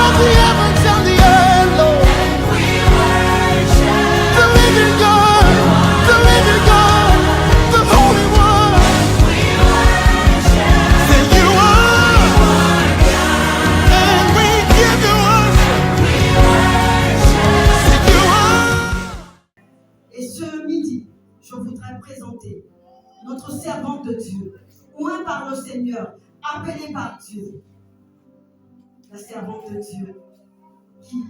of the heavens and the earth, Lord. The living God, the living God, the Holy One. Say you are, and we give you worship. Say you are. Et ce midi, je voudrais présenter notre servante de Dieu, oint par le Seigneur, appelée par Dieu, la servante de Dieu, qui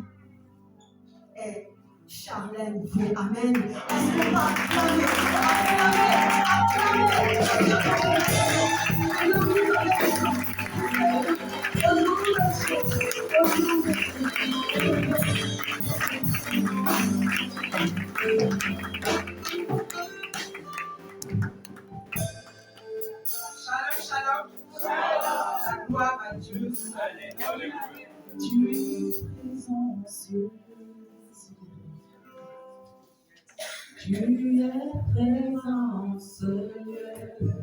est Charlène. Amen. Est-ce qu'on va acclamer? Shalom, shalom. La gloire à Dieu. Tu es présent, Dieu. Tu es présent, Seigneur.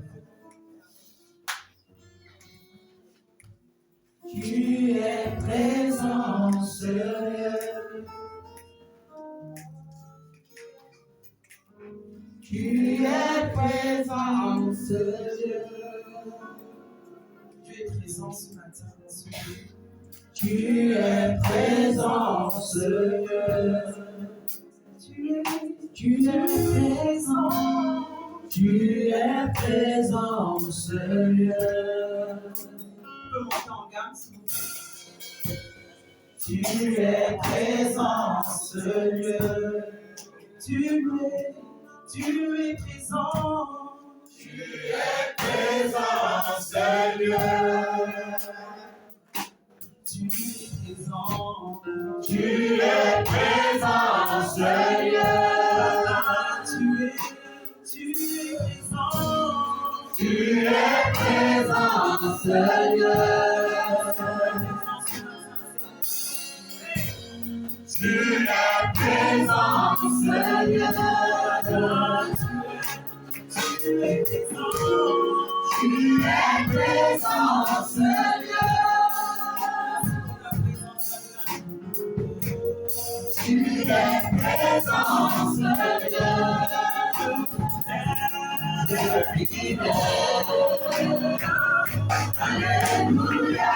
Tu es présent, Seigneur. Tu es présent, Seigneur. Tu es présent ce matin dans ce lieu. Tu es présent, Seigneur. Tu es présent. Tu es présent, Seigneur. On peut monter en gamme, s'il vous plaît. Tu es présent, Seigneur. Tu es présent. Tu es présent, Seigneur. Tu es présent. Tu es présent, Seigneur. Tu es présent. Tu es présent, Seigneur. Tu es présent, Seigneur. Tu es présent. Tu es présent, Seigneur. Tu es présent, Seigneur. Alléluia.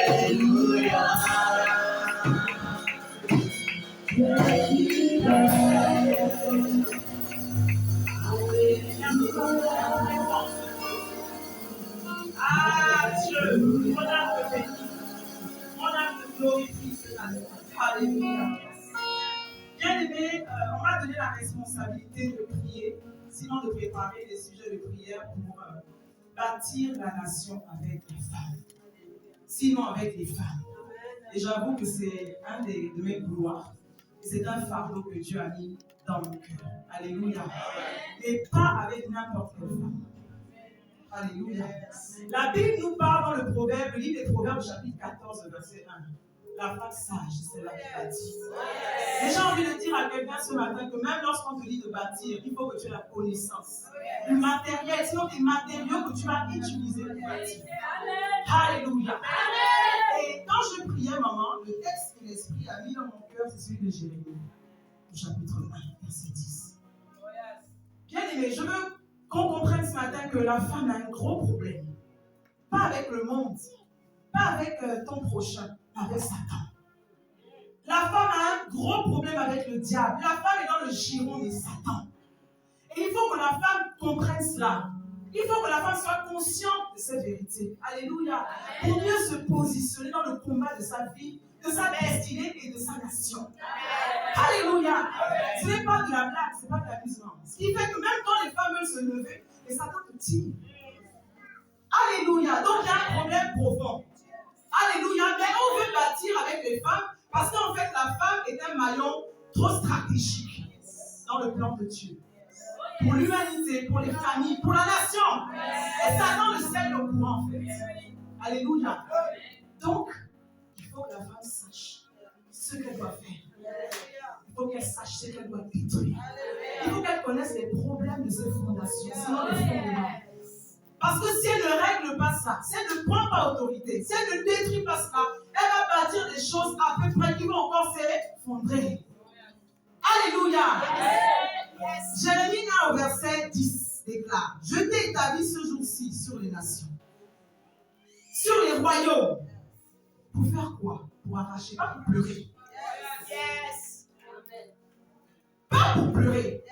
Alléluia. Ah Dieu, mon âme te bénit, mon âme te glorifie ce matin. Alléluia. Bien-aimé, on m'a donné la responsabilité de prier, sinon de préparer des sujets de prière pour bâtir la nation avec les femmes. Sinon avec les femmes. Et j'avoue que c'est un de mes couloirs. Et c'est un fardeau que Dieu a mis dans mon cœur. Alléluia. Mais pas avec n'importe quelle femme. Alléluia. La Bible nous parle dans le Proverbe, le livre des Proverbes, chapitre 14, verset 1. La femme sage, c'est la qui bâtit. Et j'ai envie de dire à quelqu'un ce matin que même lorsqu'on te dit de bâtir, il faut que tu aies la connaissance. Le matériel, sinon des matériaux que tu vas utiliser pour bâtir. Alléluia. Et quand je priais, maman, le texte que l'Esprit a mis dans mon cœur, c'est celui de Jérémie, chapitre 1, verset 10. Bien aimé, je veux qu'on comprenne ce matin que la femme a un gros problème. Pas avec le monde, pas avec ton prochain, avec Satan. La femme a un gros problème avec le diable. La femme est dans le giron de Satan. Et il faut que la femme comprenne cela. Il faut que la femme soit consciente de cette vérité. Alléluia. Pour mieux se positionner dans le combat de sa vie, de sa destinée et de sa nation. Alléluia. Ce n'est pas de la blague, ce n'est pas de l'amusement. Ce qui fait que même quand les femmes veulent se lever, les Satan te tire. Alléluia. Donc il y a un problème profond. Alléluia. Mais on veut bâtir avec les femmes parce qu'en fait la femme est un maillon trop stratégique dans le plan de Dieu. Pour l'humanité, pour les familles, pour la nation. Et Satan le sait au courant en fait. Alléluia. Donc, il faut que la femme sache ce qu'elle doit faire. Il faut qu'elle sache ce qu'elle doit détruire. Il faut qu'elle connaisse les problèmes de ses fondations, sinon les fondements. Parce que si elle ne règle pas ça, si elle ne prend pas autorité, si elle ne détruit pas ça, elle va bâtir des choses à peu près qui vont encore s'effondrer. Alléluia. Jérémie 1 au verset 10 déclare: Je t'ai établi ce jour-ci sur les nations, sur les royaumes. Pour faire quoi? Pour arracher, pas pour pleurer. Pas pour pleurer.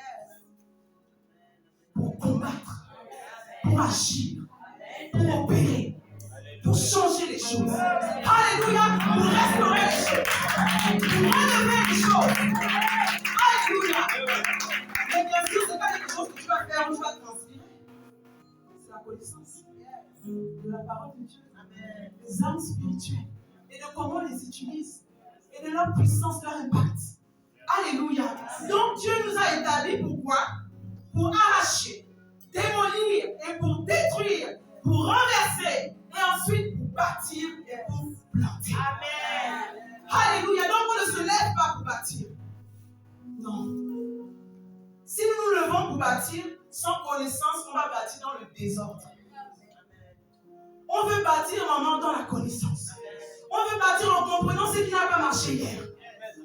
Pour combattre, pour agir, pour opérer, pour changer les choses. Alléluia. Pour restaurer les choses. Pour relever les choses. Alléluia. Mais bien sûr, ce n'est pas quelque chose que tu vas faire ou tu vas transférer. C'est la connaissance de la parole de Dieu, des armes spirituelles et de comment on les utilise et de leur puissance, leur impact. Alléluia. Donc Dieu nous a établis pourquoi? Pour arracher, démolir et pour détruire, pour renverser et ensuite pour bâtir et pour planter. Amen. Alléluia. Donc on ne se lève pas pour bâtir. Non. Si nous nous levons pour bâtir, sans connaissance, on va bâtir dans le désordre. On veut bâtir maman dans la connaissance. On veut bâtir en comprenant ce qui n'a pas marché hier.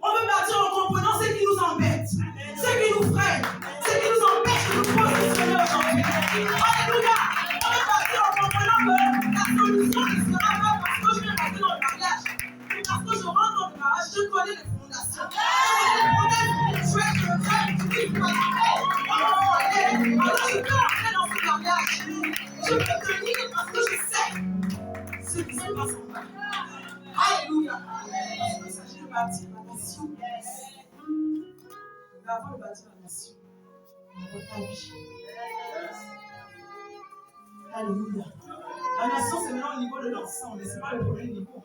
On veut bâtir en comprenant ce qui nous embête, ce qui nous freine, ce qui nous empêche de nous positionner aujourd'hui. Alléluia. On veut bâtir en comprenant que la solution ne sera pas parce que je vais bâtir dans le mariage, mais parce que je rentre dans le mariage, je connais les fondations. Je connais les problèmes, je peux entrer dans ce mariage. Je peux tenir parce que je sais ce qui se passe en moi. Alléluia. Il s'agit de bâtir la nation. Mais avant de bâtir la nation, dans ta vie. Alléluia. La nation, c'est maintenant au niveau de l'ensemble, mais ce n'est pas le premier niveau.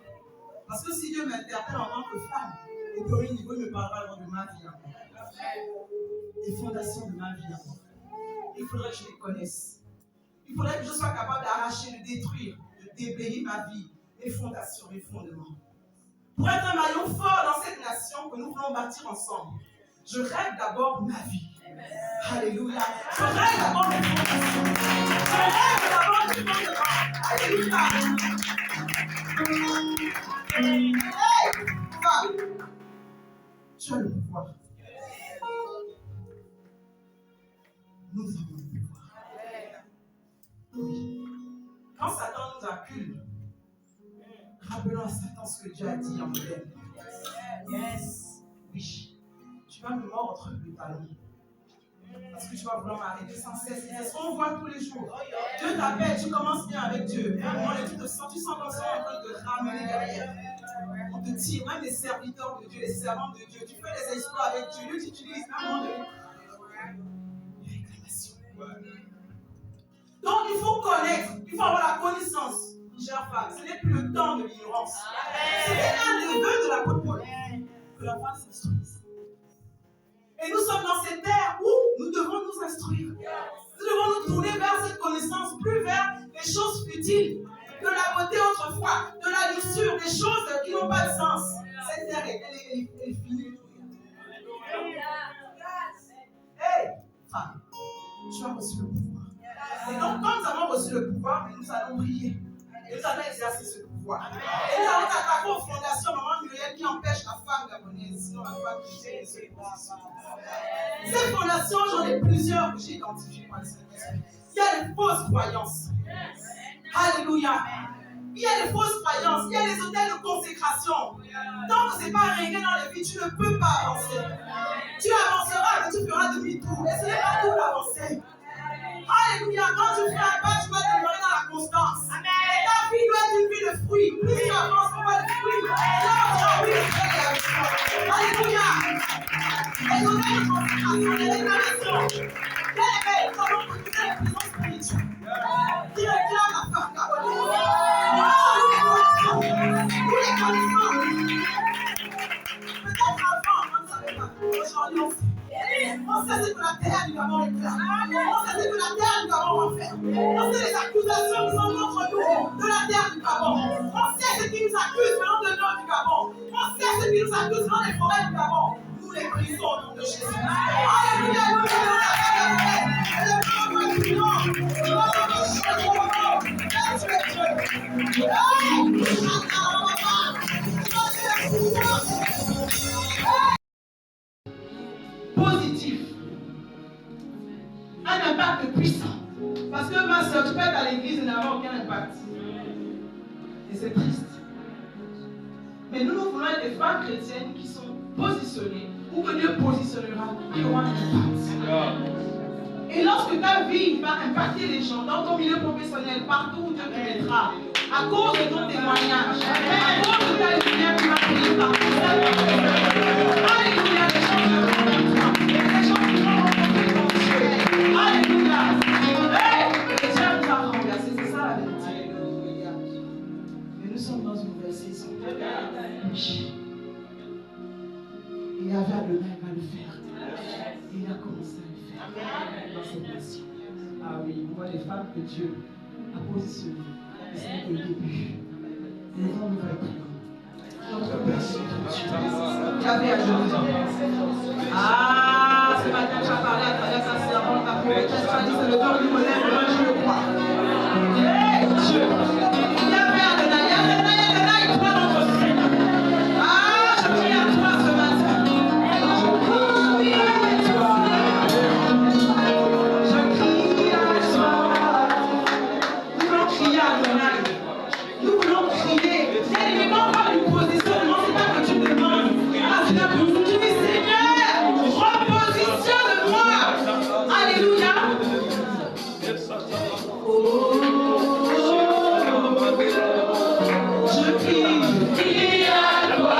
Parce que si Dieu m'interpelle en tant que femme, au premier niveau, il me parlera alors de ma vie encore. Des fondations de ma vie encore. Il faudrait que je les connaisse. Il faudrait que je sois capable d'arracher, de détruire, de déblayer ma vie, mes fondations, mes fondements. Pour être un maillon fort dans cette nation que nous voulons bâtir ensemble, je règle d'abord ma vie. Alléluia. Je règle d'abord mes fondations. Je règle d'abord mes fondements. Alléluia. Hey, femme, tu as le pouvoir. Nous avons le pouvoir. Oui. Quand Satan nous accuse, rappelons à Satan ce que Dieu a dit en Bible. Yes. Oui. Tu vas me mordre le talon. Parce que tu vas vouloir m'arrêter sans cesse. C'est ce qu'on voit tous les jours. Dieu t'appelle, tu commences bien avec Dieu. Et à un moment donné, tu sens comme ça en train de te ramener derrière. On te tire, même les serviteurs de Dieu, les servants de Dieu. Tu fais des exploits avec Dieu. Dieu t'utilise à un moment donné. Réclamation. Donc il faut connaître, il faut avoir la connaissance. Chère femme, ce n'est plus le temps de l'ignorance. C'est un des vœux de l'apôtre Paul. Que la femme s'instruise. Et nous sommes dans cette ère où nous devons nous instruire. Nous devons nous tourner vers cette connaissance, plus vers les choses futiles, de la beauté autrefois, de la luxure, des choses qui n'ont pas de sens. Cette ère, elle est finie. Hey, femme, tu as reçu le pouvoir. Et donc, quand nous avons reçu le pouvoir, nous allons prier. Et nous allons exercer ce pouvoir. Et nous allons attaquer aux fondations, maman Muriel, qui empêche la femme gabonaise, sinon la femme qui sait se positionner. Ces fondations, j'en ai plusieurs que j'ai identifiées par le Saint-Esprit. Il y a des fausses croyances. Alléluia. Il y a des fausses croyances. Il y a des hôtels de consécration. Tant que ce n'est pas réglé dans la vie, tu ne peux pas avancer. Tu avanceras, mais tu feras demi-tour. Et ce n'est pas tout d'avancer. Alléluia. Quand tu fais un pas, tu vas demeurer dans la constance. aujourd'hui, on sait. On sait ce que la terre du Gabon réclame. On sait ce que la terre du Gabon va faire. On sait les accusations qui sont contre nous de la terre du Gabon. On sait ce qui nous accuse venant de nord du Gabon. On sait ce qui nous accuse venant des forêts du Gabon. Nous les brisons au nom de Jésus. Alléluia, positif. Un impact puissant. Parce que ma soeur, tu peux être à l'église et n'avoir aucun impact. Et c'est triste. Mais nous voulons être des femmes chrétiennes qui sont positionnées, ou que Dieu positionnera, qui auront un impact. Et lorsque ta vie va impacter les gens, dans ton milieu professionnel, partout où Dieu te mettra, à cause de ton témoignage, à cause de ta lumière qui va briller partout, alléluia, les gens te rencontreront. Et les gens qui vont rencontrer ton Dieu. Alléluia. Et Dieu nous a renversé, c'est ça la vérité. Mais nous sommes dans une nouvelle saison. Oui. Et Yahvé Adonai va le faire. Et il a commencé à le faire dans cette nation. Ah oui, on voit les femmes que Dieu a positionnées. Et ce n'est que le début. Les hommes vont être grands. Notre Père, Dieu. Yahvé Adonai. Ah, ce matin, tu as parlé à travers ta servante, ta prophétesse. Tu as dit c'est le temps du modèle, moi je le crois. Hey, Dieu. Yahvé Adonai, Yahvé Adonai, il croit dans notre sein. Ah, je prie à toi ce matin. Je prie à toi. Je crie à toi. Nous voulons crier à Adonai. Nous voulons crier. C'est non pas du positionnement, c'est pas que tu demandes. Ah, c'est la tu dis Seigneur, repositionne-moi. Alléluia. Je crie à toi.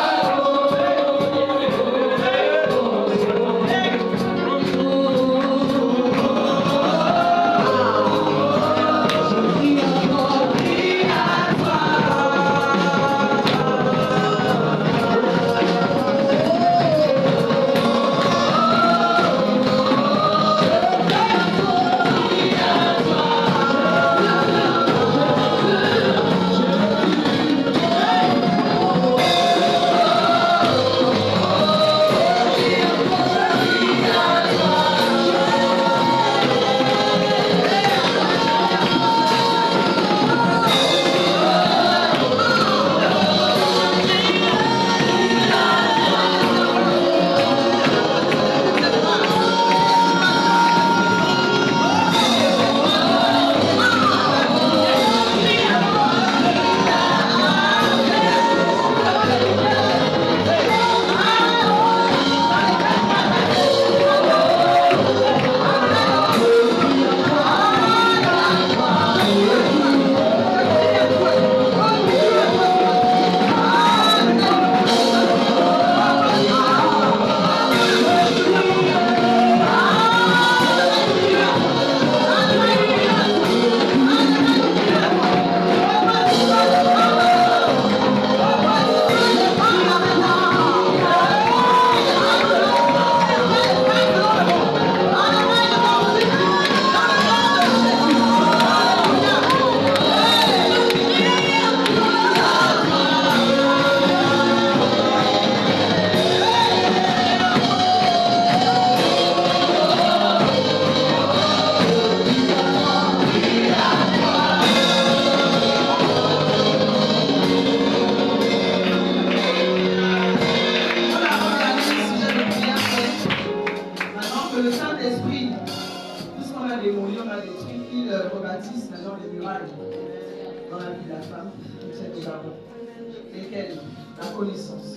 La connaissance,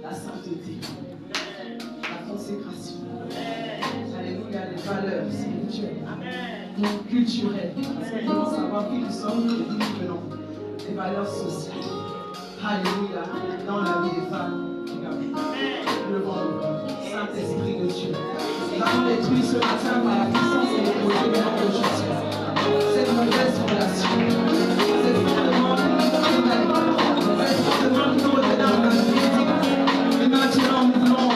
la sainteté, la consécration. Alléluia, les valeurs spirituelles, culturelles. Parce qu'il faut savoir qui nous sommes et d'où nous venons. Les valeurs sociales. Alléluia, dans la vie des femmes du Gabon. Le Saint-Esprit de Dieu. Nous avons détruit ce matin par la puissance et l'autorité du nom de Jésus. Cette mauvaise relation. Cette fondement et maintenant nous voulons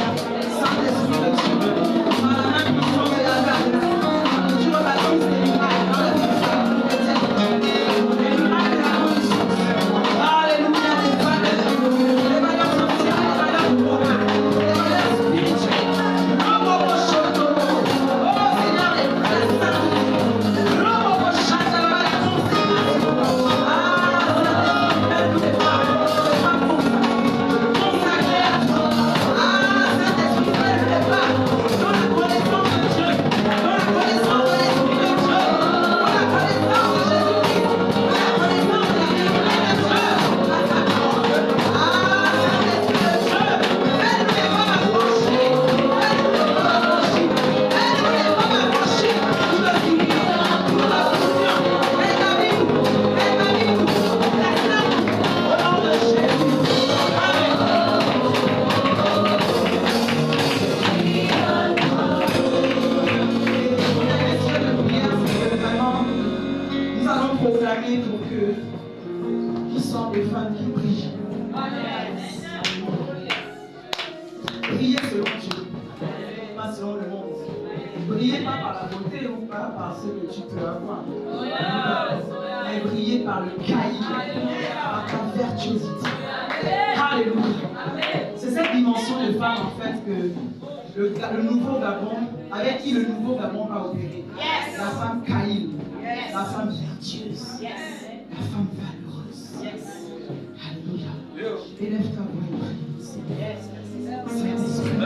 par le caïd, par ta virtuosité. Alléluia. C'est cette dimension de femme en fait que le nouveau Gabon, avec qui le nouveau Gabon va opérer. La femme caïd, la femme virtueuse, la femme valeureuse. Alléluia. Élève ta voix et prie. Saint-Esprit.